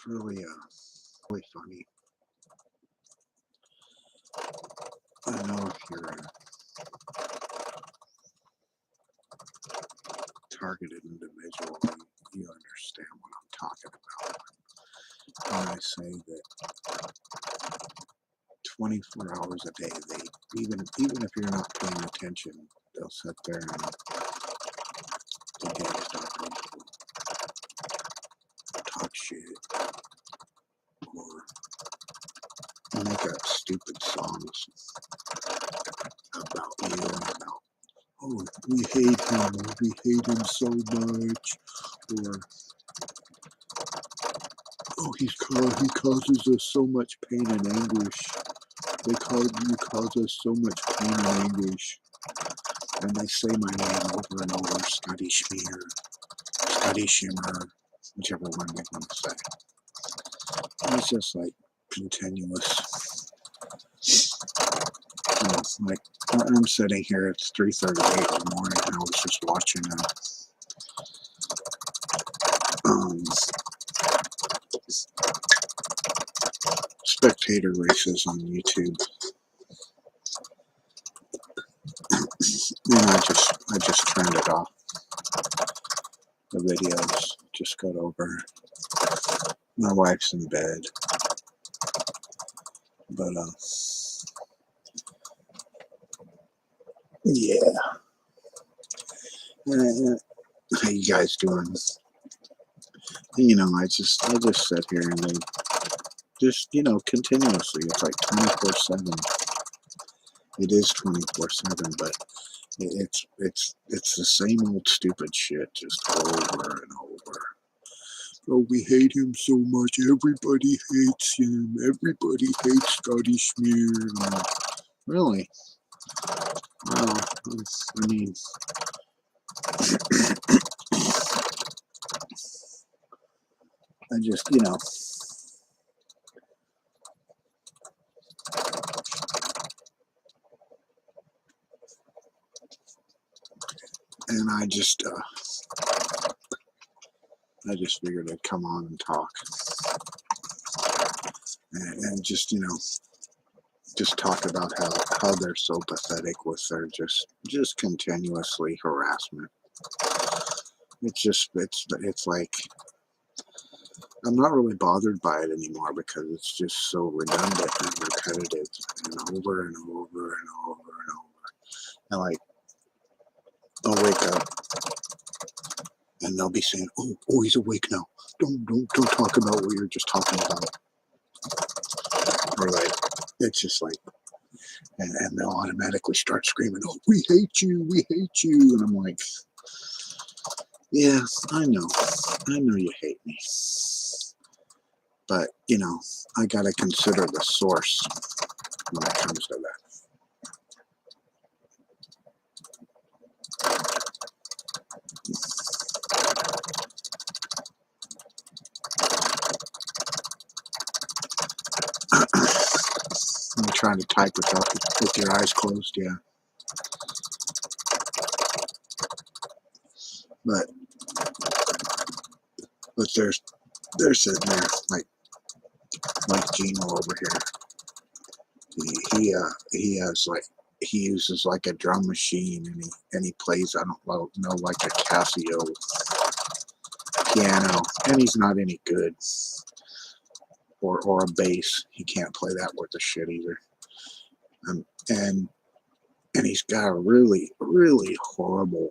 It's really funny. I know if you're a targeted individual, you understand what I'm talking about. When I say that 24 hours a day, even if you're not paying attention, they'll sit there and the gang stalkers will talk shit or make up stupid songs about you and about, oh, we hate him, or we hate him so much, or oh, he causes us so much pain and anguish. You cause us so much pain and anguish. And they say my name over and over, Scotty Schmear, Scotty Shimmer, whichever one they want to say. And it's just like continuous. You know, like I'm sitting here, it's 3:38 in the morning, and I was just watching spectator races on YouTube. And I just turned it off. The videos just got over. My wife's in bed, but yeah. How you guys doing? You know, I just sit here and they just, you know, continuously. It's like 24/7. It is 24/7, but it's the same old stupid shit just over and over. Oh, we hate him so much. Everybody hates him. Everybody hates Scotty Schmear. Really? Well, I mean, I just, you know, and I just figured I'd come on and talk, and just, you know, just talk about how they're so pathetic with their just continuously harassment. It's like, I'm not really bothered by it anymore because it's just so redundant and repetitive and over and over and over and over. And like, I'll wake up and they'll be saying, "Oh, he's awake now. Don't talk about what you're just talking about." Or like, it's just like, and they'll automatically start screaming, "Oh, we hate you, we hate you," and I'm like, yeah, I know you hate me, but you know, I gotta consider the source when it comes to that. I'm trying to type with your eyes closed, yeah. But they're sitting there like Gino over here. He has like, he uses like a drum machine, and he plays, I don't know, like a Casio piano, and he's not any good. Or a bass, he can't play that worth a shit either. And he's got a really horrible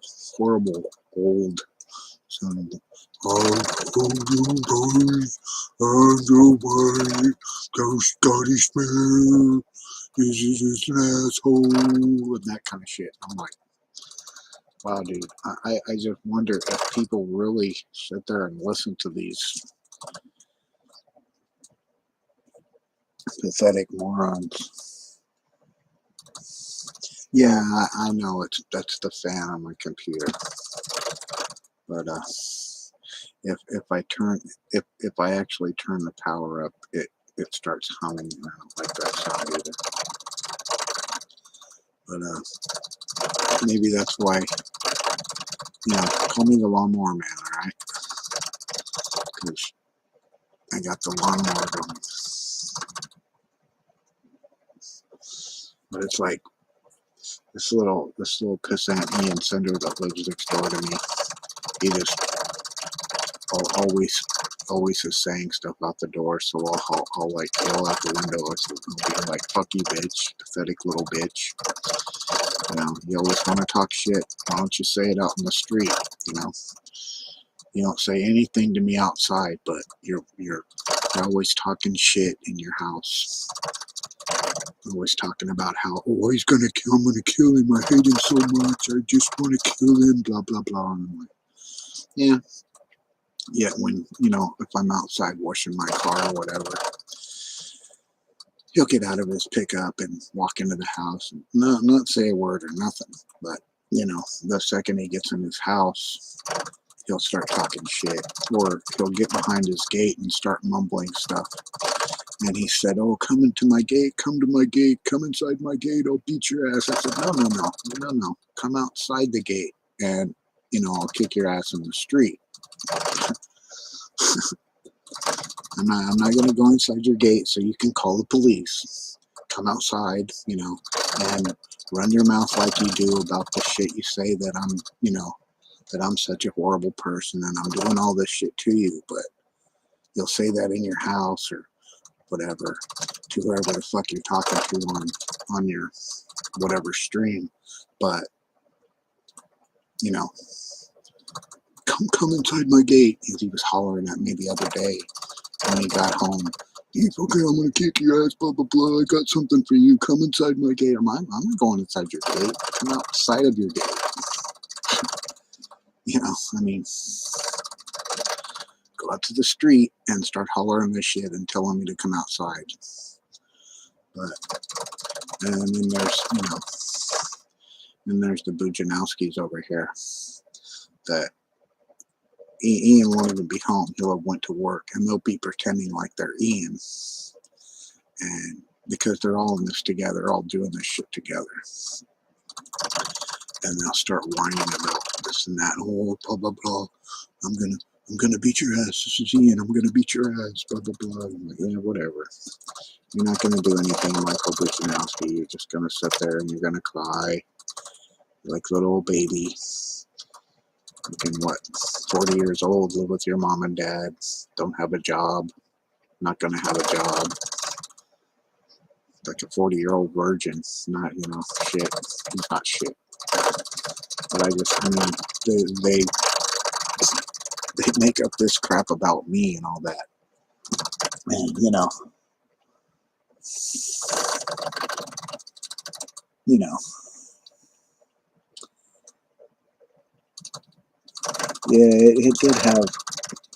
old sound. Oh, you guys, I know why those Scottish man is an asshole, and that kind of shit. I'm like, wow, dude. I just wonder if people really sit there and listen to these pathetic morons. Yeah, I know that's the fan on my computer. But if I actually turn the power up, it starts humming. I don't like that sound either. But maybe that's why, you know, call me the lawnmower man, all right? Because I got the lawnmower going. But it's like this little pissant Ian Sender that lives next door to me. He just always is saying stuff out the door, so I'll like yell out the window. I'll be like, "Fuck you, bitch, pathetic little bitch." You know, you always want to talk shit. Why don't you say it out in the street? You know, you don't say anything to me outside, but you're always talking shit in your house. Always talking about how, oh, I'm gonna kill him. I hate him so much. I just want to kill him. Blah blah blah. And I'm like, yeah. Yet when, you know, if I'm outside washing my car or whatever, he'll get out of his pickup and walk into the house and not say a word or nothing. But, you know, the second he gets in his house, he'll start talking shit. Or he'll get behind his gate and start mumbling stuff. And he said, oh, come into my gate, come to my gate, come inside my gate, I'll beat your ass. I said, no. Come outside the gate and, you know, I'll kick your ass in the street. I'm not going to go inside your gate so you can call the police. Come outside, you know, and run your mouth like you do about the shit you say that I'm, you know, that I'm such a horrible person and I'm doing all this shit to you. But you'll say that in your house or whatever to whoever the fuck you're talking to on your whatever stream. But, you know, come inside my gate. He was hollering at me the other day when he got home. He's okay, I'm gonna kick your ass, blah blah blah. I got something for you. Come inside my gate. I'm not going inside your gate. Come outside of your gate. You know, I mean, go out to the street and start hollering this shit and telling me to come outside. But and then there's, you know, then there's the Bujanowskis over here that Ian won't even be home. He'll have went to work and they'll be pretending like they're Ian. And because they're all in this together, all doing this shit together. And they'll start whining about this and that. Oh, blah, blah, blah. I'm gonna beat your ass. This is Ian. I'm gonna beat your ass. Blah, blah, blah. I'm like, yeah, whatever. You're not gonna do anything, Michael Bujanowski. You're just gonna sit there and you're gonna cry like a little baby. Fucking what, 40 years old, live with your mom and dad, don't have a job, not gonna have a job, like a 40-year-old virgin, not, you know, shit, he's not shit. But I mean, they make up this crap about me and all that, and, you know, yeah, it did have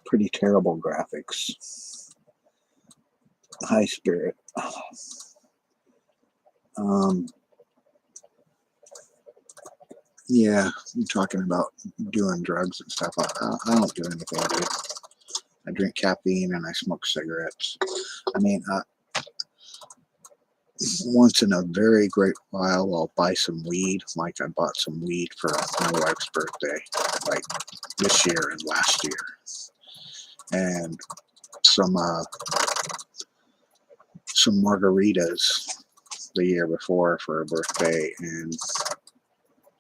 pretty terrible graphics. High Spirit. Yeah, you're talking about doing drugs and stuff. I don't do anything, dude. I drink caffeine and I smoke cigarettes. I mean, once in a very great while, I'll buy some weed. Like I bought some weed for my wife's birthday, like this year and last year. And some margaritas the year before for her birthday, and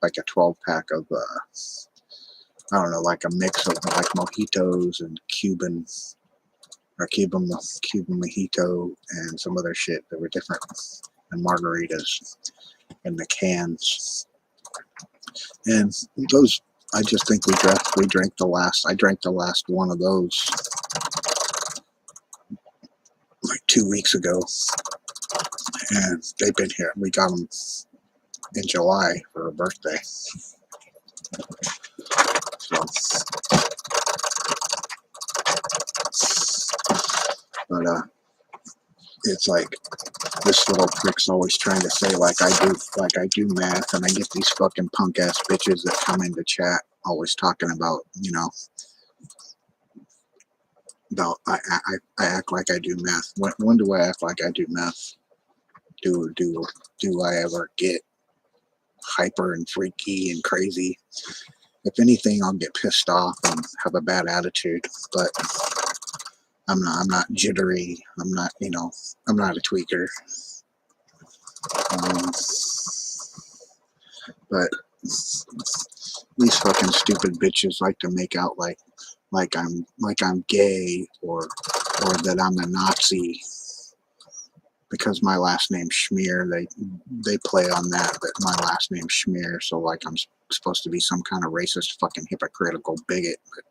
like a 12-pack of I don't know, like a mix of like mojitos and Cuban mojito and some other shit that were different, and margaritas in the cans. And those, I just think I drank the last one of those like 2 weeks ago, and they've been here. We got them in July for her birthday. So, but it's like this little prick's always trying to say like I do math, and I get these fucking punk ass bitches that come into chat always talking about, you know, about I act like I do math. When do I act like I do math? Do I ever get hyper and freaky and crazy? If anything, I'll get pissed off and have a bad attitude. But I'm not jittery. I'm not, you know, I'm not a tweaker. But these fucking stupid bitches like to make out like I'm gay or that I'm a Nazi because my last name's Schmier. They play on that my last name's Schmier, so like I'm supposed to be some kind of racist fucking hypocritical bigot. But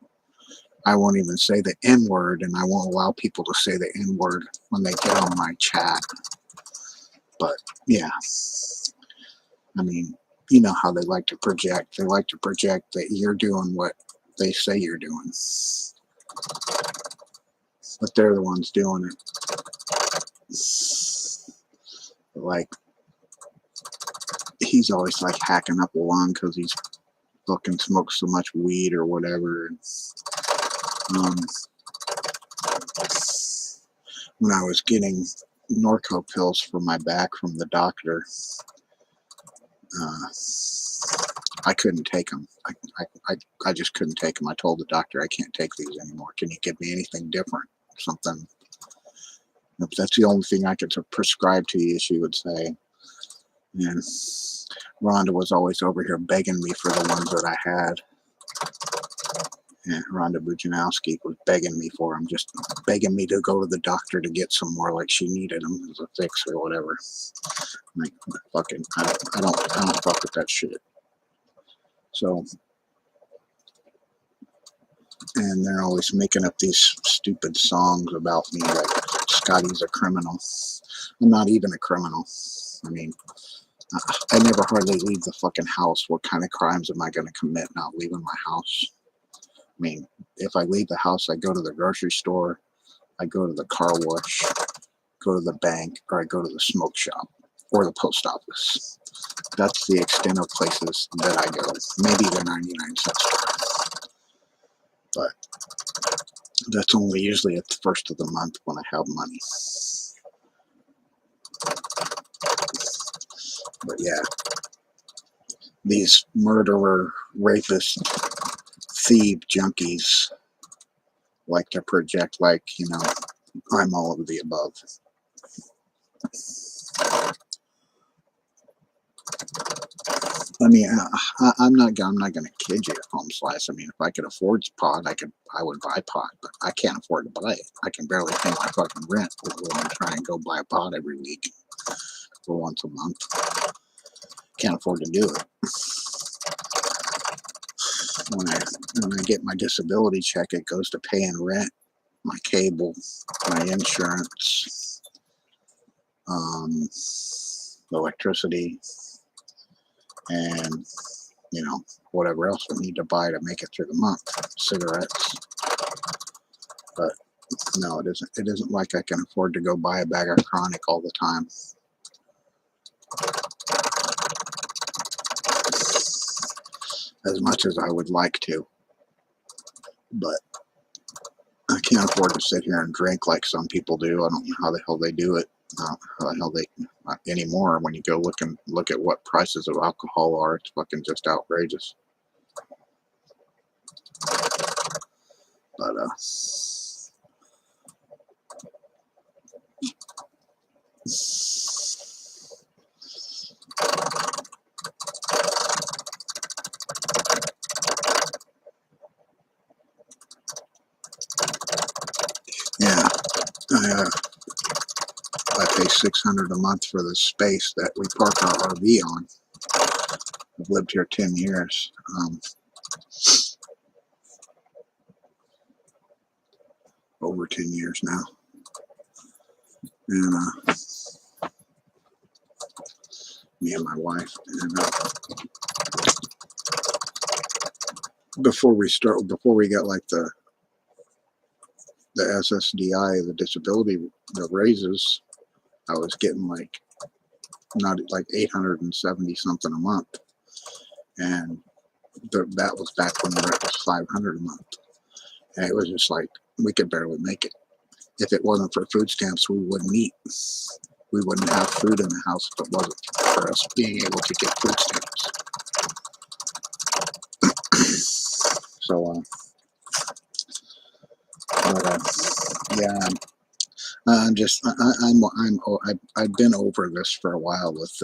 I won't even say the N-word, and I won't allow people to say the N-word when they get on my chat. But yeah, I mean, you know how they like to project. They like to project that you're doing what they say you're doing, but they're the ones doing it. Like, he's always like hacking up a lung because he's fucking smokes so much weed or whatever. When I was getting Norco pills for my back from the doctor, I couldn't take them. I just couldn't take them. I told the doctor I can't take these anymore. Can you give me anything different? Something. That's the only thing I could prescribe to you, she would say. And Rhonda was always over here begging me for the ones that I had. And Rhonda Bujanowski was begging me for them, just begging me to go to the doctor to get some more, like she needed them as a fix or whatever. Like, fucking, I don't fuck with that shit. So, and they're always making up these stupid songs about me, like Scotty's a criminal. I'm not even a criminal. I mean, I never hardly leave the fucking house. What kind of crimes am I going to commit not leaving my house? I mean, if I leave the house, I go to the grocery store, I go to the car wash, go to the bank, or I go to the smoke shop or the post office. That's the extent of places that I go. Maybe the 99-cent store. But that's only usually at the first of the month when I have money. But yeah, these murderer, rapist, thief junkies like to project like, you know, I'm all of the above. I mean, I'm not gonna kid you, home slice. I mean, if I could afford pot, I would buy pot, but I can't afford to buy it. I can barely pay my fucking rent when I try and go buy a pot every week for once a month. Can't afford to do it. When I get my disability check, it goes to paying rent, my cable, my insurance, electricity, and, you know, whatever else we need to buy to make it through the month. Cigarettes. But no, it isn't. It isn't like I can afford to go buy a bag of chronic all the time. As much as I would like to. But I can't afford to sit here and drink like some people do. I don't know how the hell they do it. How the hell they anymore. When you go look at what prices of alcohol are, it's fucking just outrageous. But yeah, I pay $600 a month for the space that we park our RV on. I've lived here 10 years. Over 10 years now. And me and my wife. And before we got like the SSDI, the disability, the raises, I was getting like not like 870 something a month, and that was back when the rent was 500 a month, and it was just like we could barely make it. If it wasn't for food stamps, we wouldn't eat. We wouldn't have food in the house if it wasn't for us being able to get food stamps. So, Yeah, I've been over this for a while with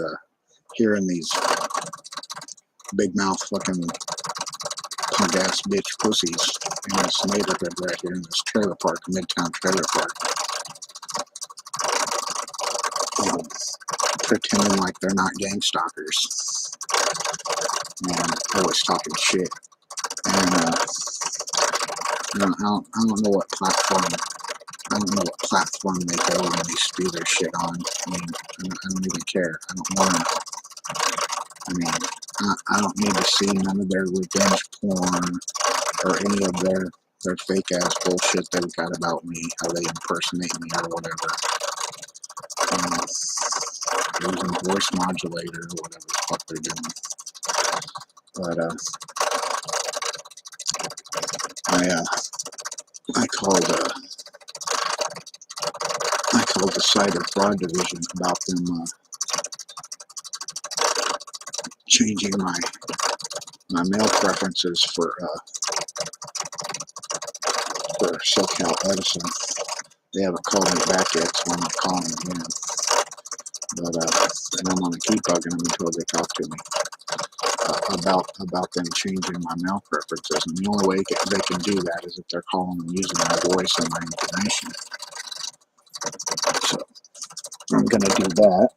hearing these big mouth fucking punk ass bitch pussies in this neighborhood right here in this trailer park, Midtown trailer park, pretending like they're not gang stalkers, and always talking shit. And I don't know what platform. I don't know what platform they go when they spew their shit on. I mean, I don't even care. I don't want to know. I mean, I don't need to see none of their revenge porn or any of their fake ass bullshit they've got about me, how they impersonate me or whatever. Using voice modulator or whatever the fuck they're doing. But I called the Cyber Fraud Division about them changing my mail preferences for SoCal Edison. They haven't called me back yet, so I'm not calling them again. But and I'm gonna keep bugging them until they talk to me about them changing my mail preferences. And the only way they can do that is if they're calling and using my voice and my information. So I'm gonna do that.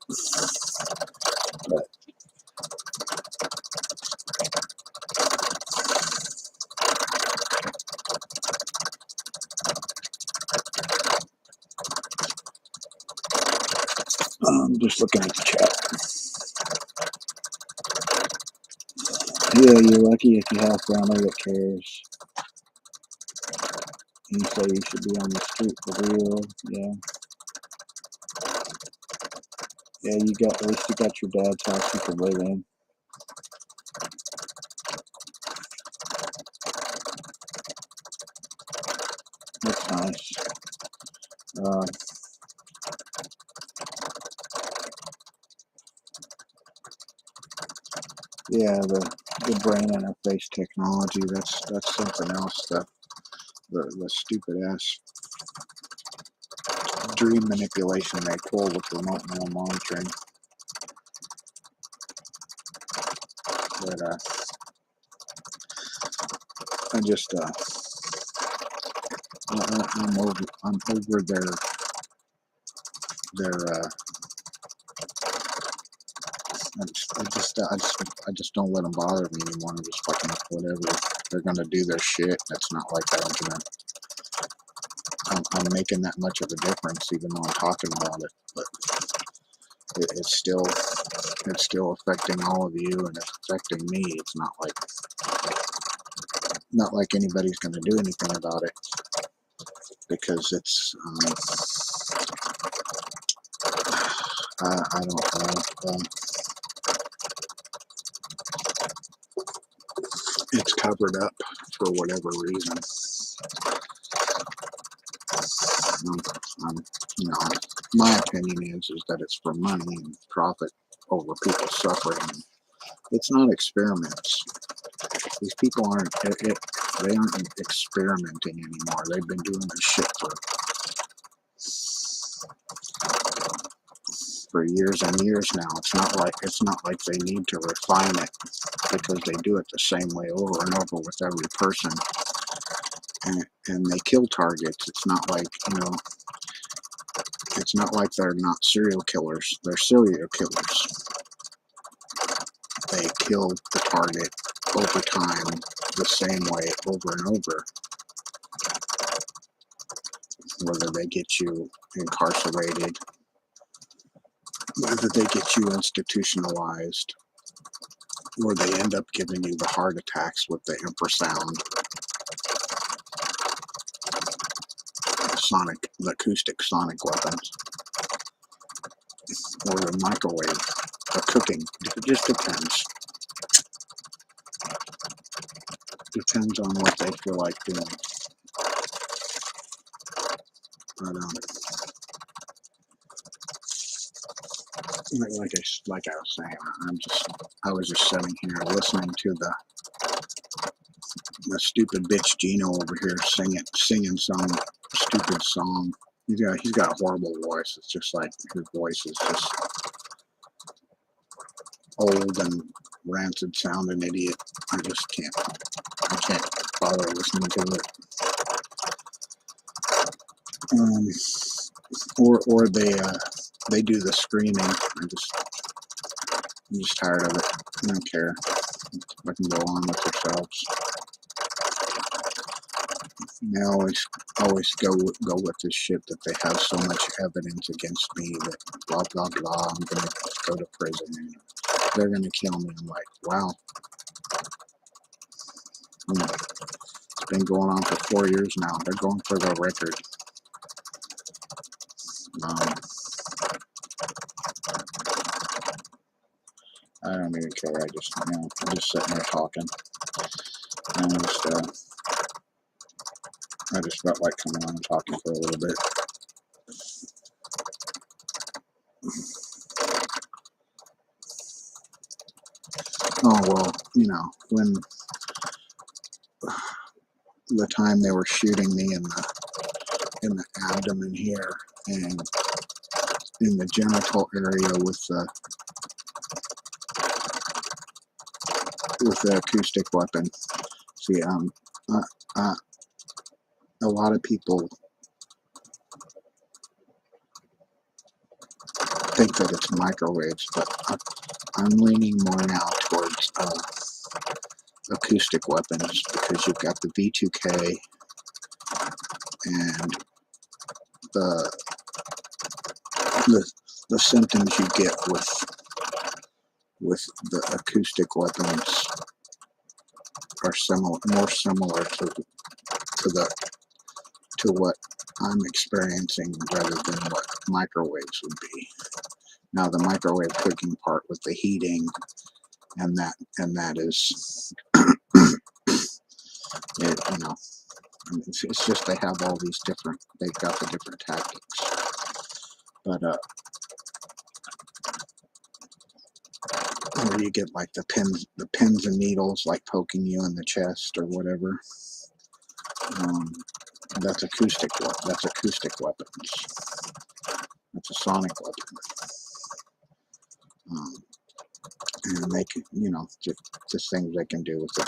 But I'm just looking at the chat. Yeah, you're lucky if you have family that cares. You say you should be on the street for real. Yeah. Yeah, at least you got your dad's house you can live in. That's nice. Yeah, the brain interface technology, that's something else. The stupid ass dream manipulation they pull with remote neural monitoring. But I just I'm over their I just don't let them bother me anymore. I'm just fucking whatever. They're gonna do their shit. That's not like I'm making that much of a difference, even though I'm talking about it. But it's still affecting all of you, and it's affecting me. It's not like anybody's gonna do anything about it, because it's I don't know. It's covered up for whatever reason. You know, my opinion is that it's for money and profit over people suffering. It's not experiments. These people they aren't experimenting anymore. They've been doing this shit for years and years now. It's not like they need to refine it, because they do it the same way over and over with every person, and they kill targets. It's not like, it's not like they're not serial killers. They're serial killers. They kill the target over time the same way over and over. Whether they get you incarcerated, whether they get you institutionalized, or they end up giving you the heart attacks with the infrasound, the acoustic sonic weapons, or the microwave, the cooking. It just depends. Depends on what they feel like doing. But like I was saying, I was just sitting here listening to the stupid bitch Gino over here singing some stupid song. He's got a horrible voice. It's just like his voice is just old and rancid sounding idiot. I can't bother listening to it. Or they do the screaming. I'm just tired of it. I don't care. I can go on with yourselves. They always go with this shit that they have so much evidence against me that blah blah blah. I'm gonna go to prison. They're gonna kill me. I'm like, wow. It's been going on for 4 years now. They're going for the record. I don't even care. I'm just sitting there talking. And I just felt like coming on and talking for a little bit. Oh, well, when the time they were shooting me in the abdomen here and in the genital area with the acoustic weapon. See, a lot of people think that it's microwaves, but I'm leaning more now towards acoustic weapons because you've got the V2K and the symptoms you get with the acoustic weapons are more similar to what I'm experiencing rather than what microwaves would be. Now the microwave cooking part with the heating and that is it, it's just they have all these they've got the different tactics. But where you get like the pins and needles like poking you in the chest or whatever. That's acoustic weapons. That's a sonic weapon. And they can, just things they can do with the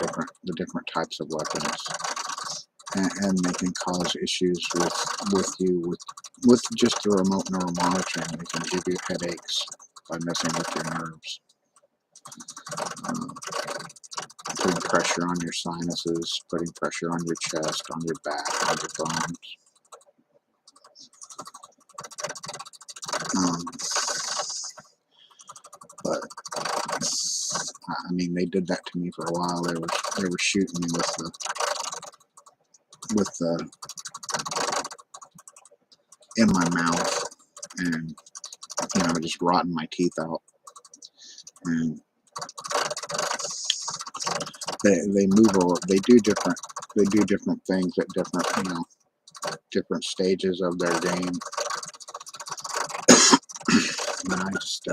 different types of weapons, and they can cause issues with you with just the remote neural monitoring. They can give you headaches by messing with your nerves, putting pressure on your sinuses, putting pressure on your chest, on your back, on your bones. But I mean, they did that to me for a while. They were shooting me with the in my mouth, and just rotting my teeth out. And they move over. They do different things at different stages of their game. And I just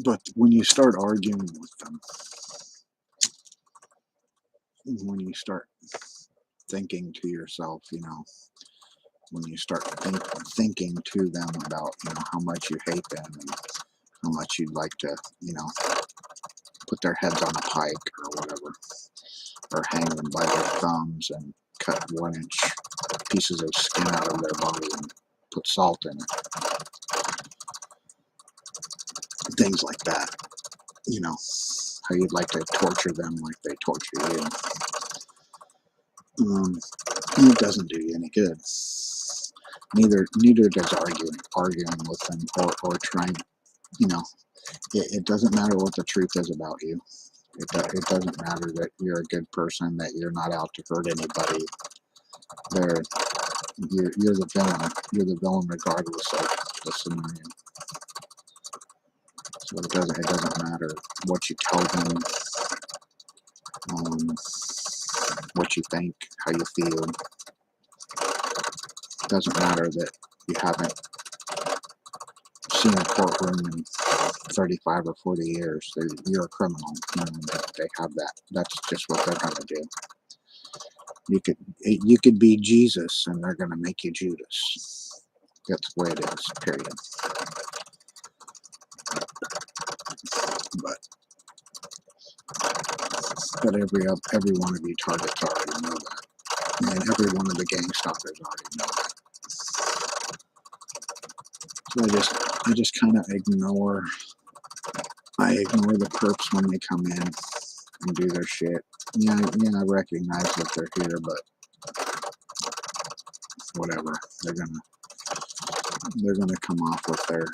but when you start arguing with them, when you start thinking to yourself, when you start thinking to them about, how much you hate them and how much you'd like to, put their heads on a pike or whatever, or hang them by their thumbs and cut 1-inch pieces of skin out of their body and put salt in it. Things like that. How you'd like to torture them like they torture you. It doesn't do you any good. Neither does arguing with them or trying. It doesn't matter what the truth is about you. It doesn't matter that you're a good person, that you're not out to hurt anybody. You're the villain. You're the villain regardless of the scenario. So it doesn't matter what you tell them, what you think, how you feel. It doesn't matter that you haven't seen a courtroom in 35 or 40 years. You're a criminal. They have that. That's just what they're going to do. You could be Jesus, and they're going to make you Judas. That's the way it is, period. But every one of you targets already know that. And every one of the gang stalkers already know that. So I just kind of ignore the perps when they come in and do their shit. Yeah, I recognize that they're here, but whatever. They're gonna come off with their,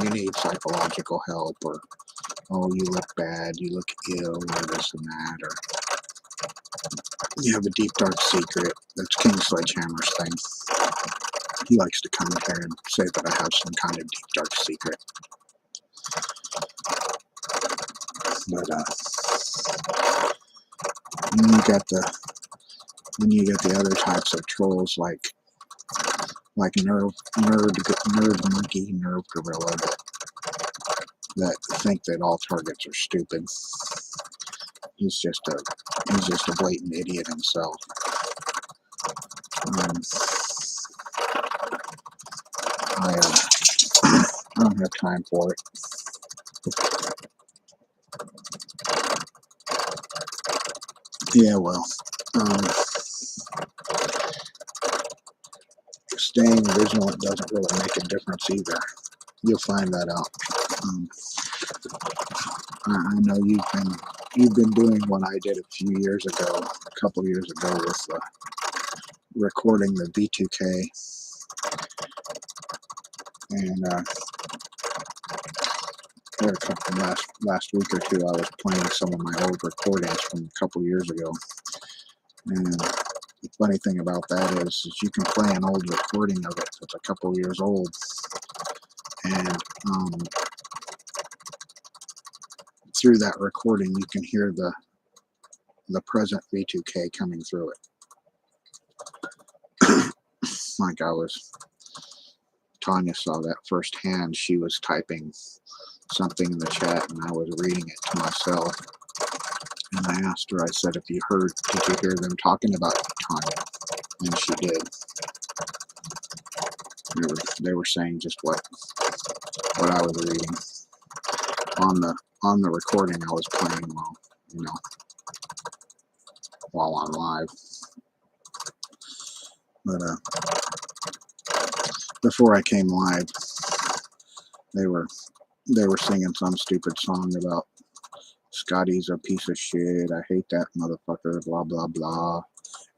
you need psychological help, or oh, you look bad, you look ill, or this and that, or you have a deep dark secret. That's King Sledgehammer's thing. He likes to come here and say that I have some kind of deep dark secret. But then you got the other types of trolls like nerd monkey, nerve gorilla that think that all targets are stupid. He's just a blatant idiot himself. I don't have time for it. Yeah, well, staying vigilant doesn't really make a difference either. You'll find that out. I know you've been doing what I did a couple years ago with recording the V2K, and there a couple last week or two I was playing some of my old recordings from a couple years ago. And the funny thing about that is you can play an old recording of it that's a couple years old, and through that recording you can hear the present V2K coming through it. Like Tanya saw that firsthand. She was typing something in the chat and I was reading it to myself, and I asked her, I said, did you hear them talking about Tanya? And she did. They were saying just what I was reading on the recording I was playing while on live. But before I came live, they were singing some stupid song about Scotty's a piece of shit. I hate that motherfucker. Blah blah blah.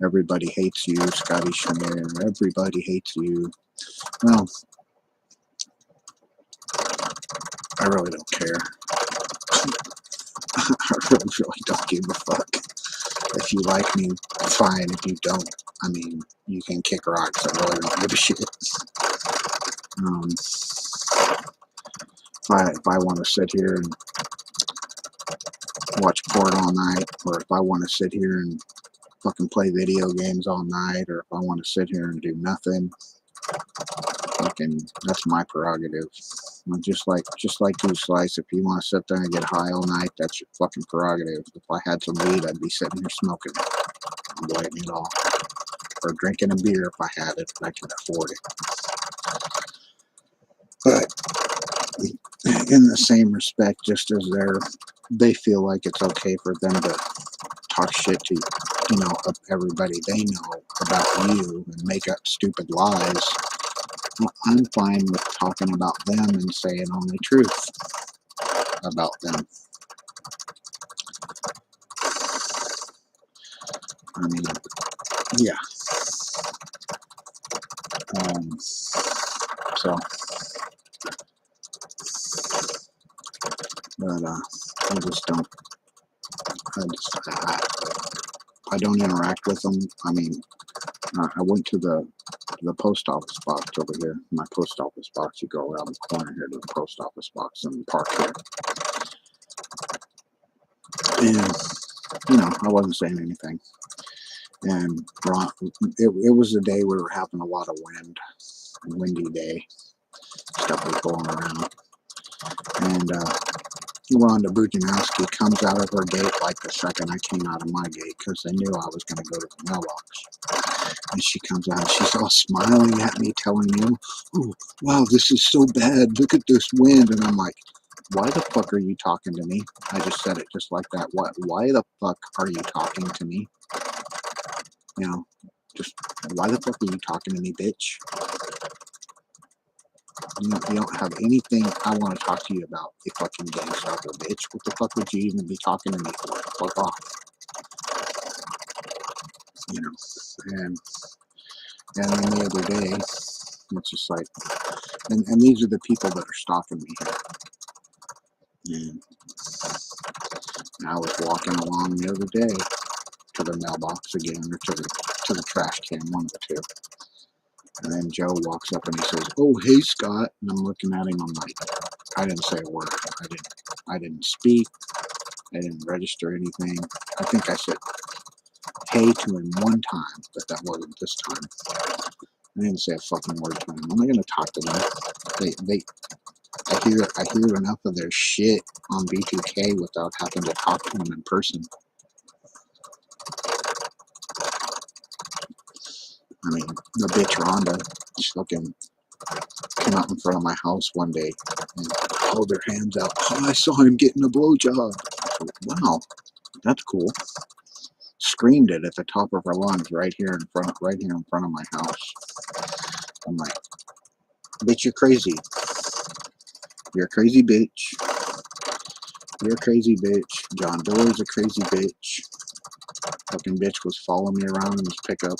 Everybody hates you, Scotty Schmier. Everybody hates you. Well, I really don't care. I really don't give a fuck. If you like me, fine. If you don't, I mean, you can kick rocks. I really don't give a shit. If I want to sit here and watch porn all night, or if I want to sit here and fucking play video games all night, or if I want to sit here and do nothing, that's my prerogative. Just like you, Slice, if you want to sit there and get high all night, that's your fucking prerogative. If I had some weed, I'd be sitting here smoking, lighting it all, or drinking a beer if I had it, if I could afford it. But in the same respect, just as they feel like it's okay for them to talk shit to everybody they know about you and make up stupid lies, I'm fine with talking about them and saying only truth about them. I mean, yeah. So, but I just don't. I don't interact with them. I mean, I went to the post office box over here. My post office box. You go around the corner here to the post office box in the park here. And, I wasn't saying anything. And it was a day we were having a lot of wind, a windy day. stuff was going around. And we're on to Bujanowski, comes out of her gate like the second I came out of my gate because they knew I was going to go to the mailbox. And she comes out and she's all smiling at me, telling me, oh, wow, this is so bad. Look at this wind. And I'm like, why the fuck are you talking to me? I just said it just like that. Why the fuck are you talking to me? You know, just why the fuck are you talking to me, bitch? You don't have anything I want to talk to you about, you fucking gang stalker bitch. What the fuck would you even be talking to me for? Fuck off. You know, and then the other day, it's just like, and these are the people that are stalking me here. And I was walking along the other day to the mailbox again, or to the trash can, one of the two. And then Joe walks up and he says, oh, hey, Scott. And I'm looking at him, I'm like, I didn't say a word. I didn't speak. I didn't register anything. I think I said hey to him one time, but that wasn't this time. I didn't say a fucking word to him. I'm not gonna talk to them. I hear enough of their shit on B2K without having to talk to them in person. I mean, the bitch Rhonda just fucking came out in front of my house one day and held her hands out. Oh, I saw him getting a blowjob. Wow, that's cool. Screamed it at the top of her lungs right here in front of my house. I'm like, bitch, you're crazy. You're a crazy bitch. You're a crazy bitch. John Doe's a crazy bitch. Fucking bitch was following me around in his pickup.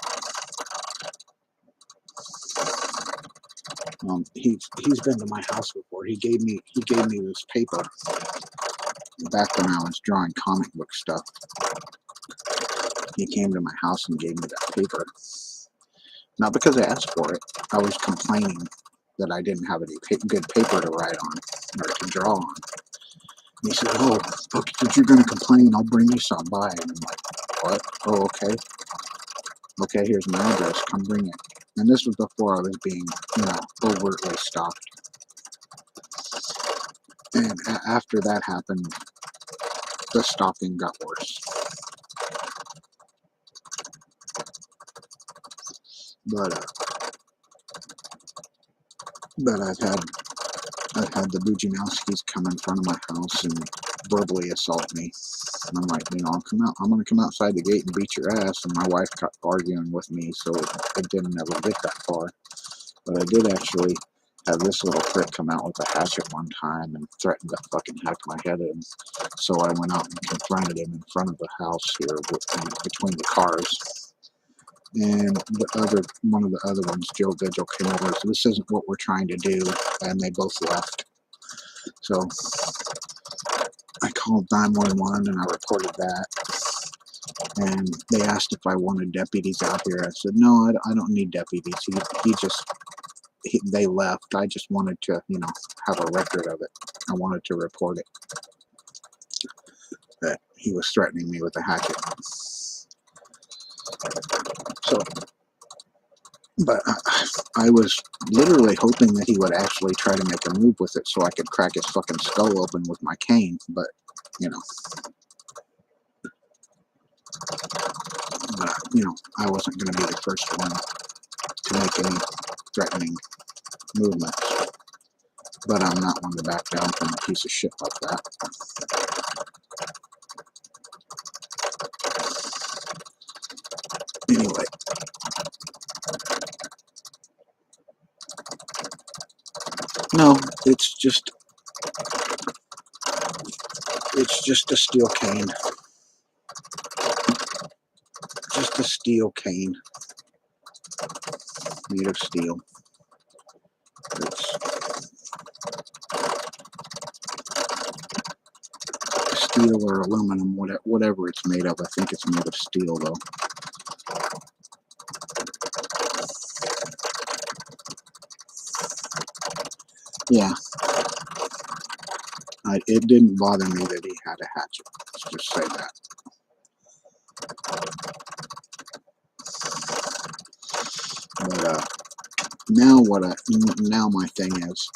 He's been to my house before. He gave me this paper back when I was drawing comic book stuff. He came to my house and gave me that paper. Not because I asked for it. I was complaining that I didn't have any good paper to write on or to draw on. And he said, oh, look, if you're going to complain, I'll bring you some by. And I'm like, what? Oh, okay. Okay, here's my address. Come bring it. And this was before I was being, overtly stalked. And after that happened, the stalking got worse. But I've had the Bujanowskis come in front of my house and verbally assault me. And I'm like, I'm gonna come outside the gate and beat your ass. And my wife got arguing with me, so it didn't ever get that far. But I did actually have this little prick come out with a hatchet one time and threatened to fucking hack my head in. So I went out and confronted him in front of the house here between the cars. And one of the other ones, Joe Vigil, came over. So this isn't what we're trying to do, and they both left. So I called 911 and I reported that. And they asked if I wanted deputies out here. I said, no, I don't need deputies. They left. I just wanted to, have a record of it. I wanted to report it. That he was threatening me with a hatchet. So, but I was literally hoping that he would actually try to make a move with it so I could crack his fucking skull open with my cane. But, I wasn't going to be the first one to make any threatening movements. But I'm not one to back down from a piece of shit like that. Anyway. No, it's just a steel cane. Just a steel cane. Made of steel. It's steel or aluminum, whatever it's made of. I think it's made of steel, though. Yeah. It didn't bother me that he had a hatchet. Let's just say that. But now my thing is,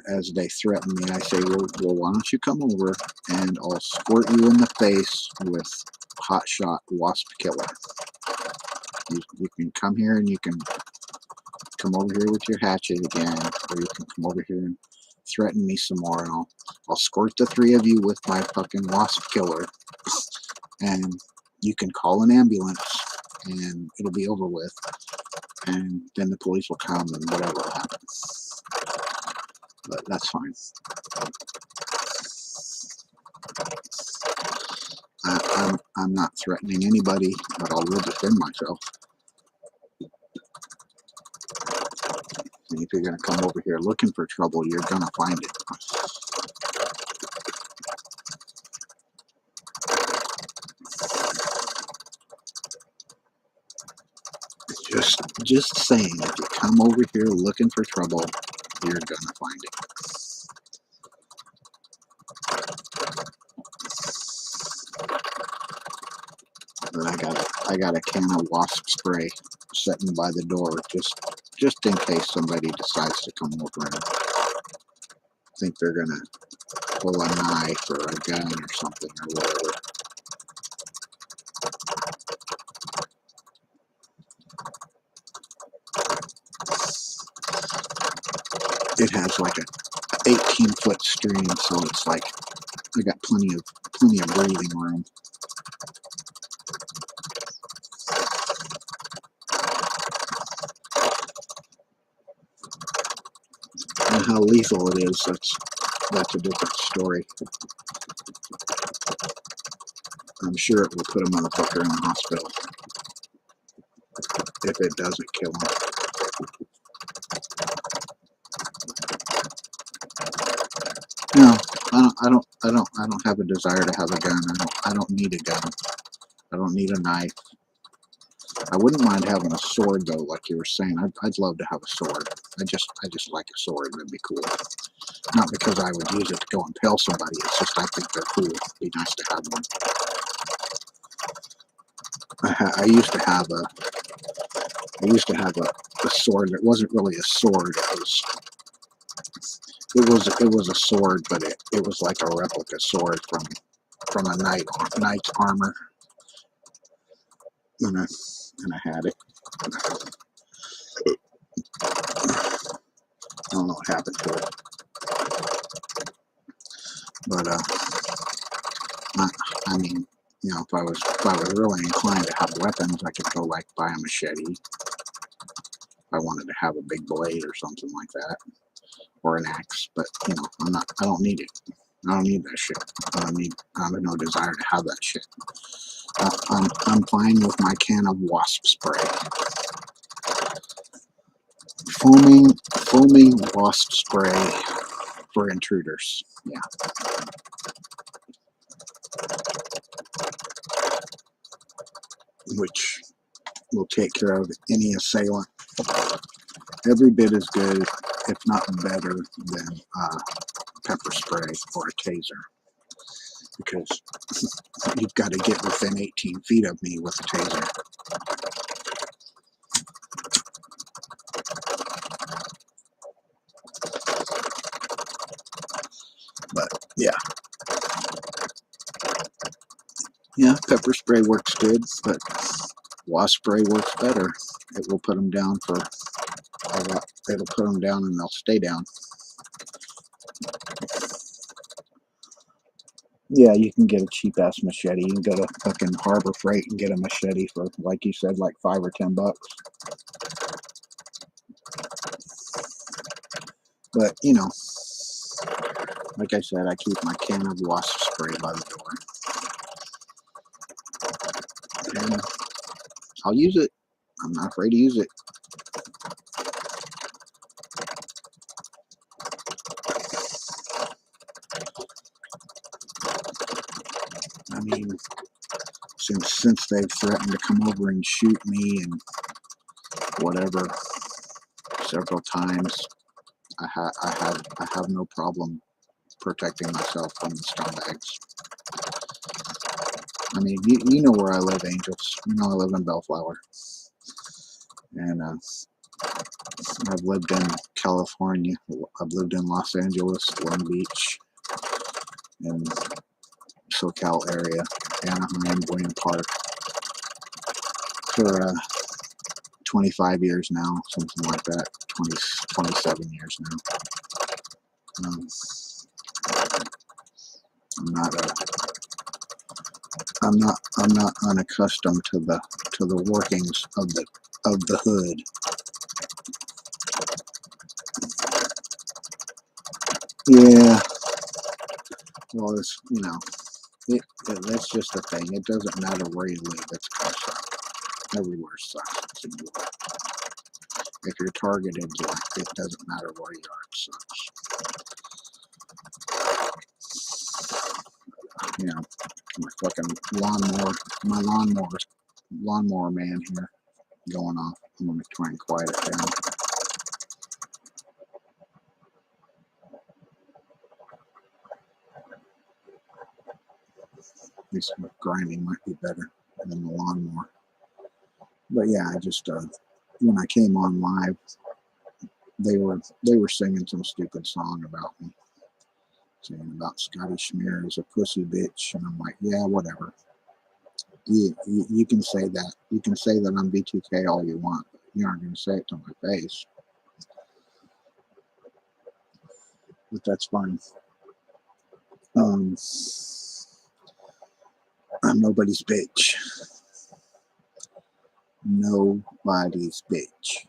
as they threaten me, I say, well, why don't you come over and I'll squirt you in the face with hot shot wasp killer. You can come here and you can come over here with your hatchet again, or you can come over here and threaten me some more, and I'll squirt the three of you with my fucking wasp killer, and you can call an ambulance, and it'll be over with, and then the police will come and whatever will happen. But that's fine. I'm not threatening anybody, but I'll defend myself. And if you're going to come over here looking for trouble, you're going to find it. Just saying, if you come over here looking for trouble, you're going to find it. And I got a can of wasp spray sitting by the door just in case somebody decides to come over and think they're gonna pull a knife or a gun or something or whatever. It has like a 18-foot stream, so it's like I got plenty of breathing room. And how lethal it is, that's a different story. I'm sure it will put a motherfucker in the hospital if it doesn't kill him. No, I don't have a desire to have a gun. I don't need a gun. I don't need a knife. I wouldn't mind having a sword though, like you were saying. I'd love to have a sword. I just like a sword. That'd be cool. Not because I would use it to go impale somebody. It's just I think they're cool. It'd be nice to have one. I used to have a sword that wasn't really a sword. It was a sword, but it was like a replica sword from a knight's armor. And I had it. I don't know what happened to it. But I mean, you know, if I was really inclined to have weapons, I could go like buy a machete. If I wanted to have a big blade or something like that, or an axe. But you know, I don't need it. I don't need that shit. I have no desire to have that shit. I'm fine with my can of wasp spray. Foaming wasp spray for intruders. Yeah. Which will take care of any assailant. Every bit as good, if not better, than pepper spray or a taser. Because you've got to get within 18 feet of me with a taser. But yeah. Yeah, pepper spray works good, but wasp spray works better. It will put them down for a lot. It'll put them down and they'll stay down. Yeah, you can get a cheap-ass machete. You can go to fucking Harbor Freight and get a machete for, like you said, like $5 or $10. But, you know, like I said, I keep my can of wasp spray by the door. And I'll use it. I'm not afraid to use it. I mean, since they've threatened to come over and shoot me and whatever several times, I have no problem protecting myself from the scumbags. I mean, you know where I live, Angels. You know I live in Bellflower. And I've lived in California. I've lived in Los Angeles, Long Beach, and SoCal area, Anaheim, Boynton Park, for 25 years now, something like that. 27 years now. I'm not unaccustomed to the workings of the hood. Yeah. Well, it's, that's just the thing. It doesn't matter where you live. It's gonna suck. Everywhere sucks. If you're targeted, it doesn't matter where you are. It sucks. My fucking lawnmower man here going off. I'm gonna try and quiet it down. At least grinding might be better than the lawnmower. But yeah, I just when I came on live, they were singing some stupid song about me, saying about Scotty Schmear is a pussy bitch, and I'm like, yeah, whatever. You can say that. You can say that I'm B2K all you want, but you aren't going to say it to my face. But that's fine. I'm nobody's bitch. Nobody's bitch.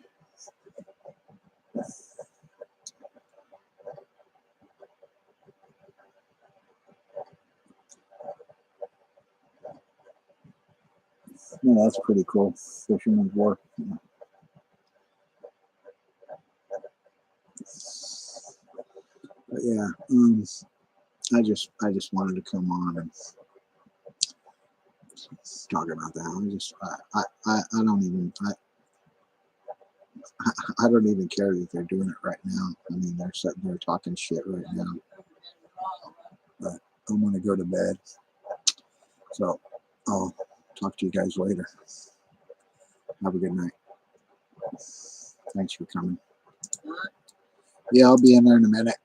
Yeah, that's pretty cool. Fisherman's Wharf. Yeah. But yeah, I just wanted to come on and talk about that. I don't even I don't even care that they're doing it right now. I mean, they're sitting there talking shit right now. But I'm gonna go to bed. So I'll talk to you guys later. Have a good night. Thanks for coming. Yeah, I'll be in there in a minute.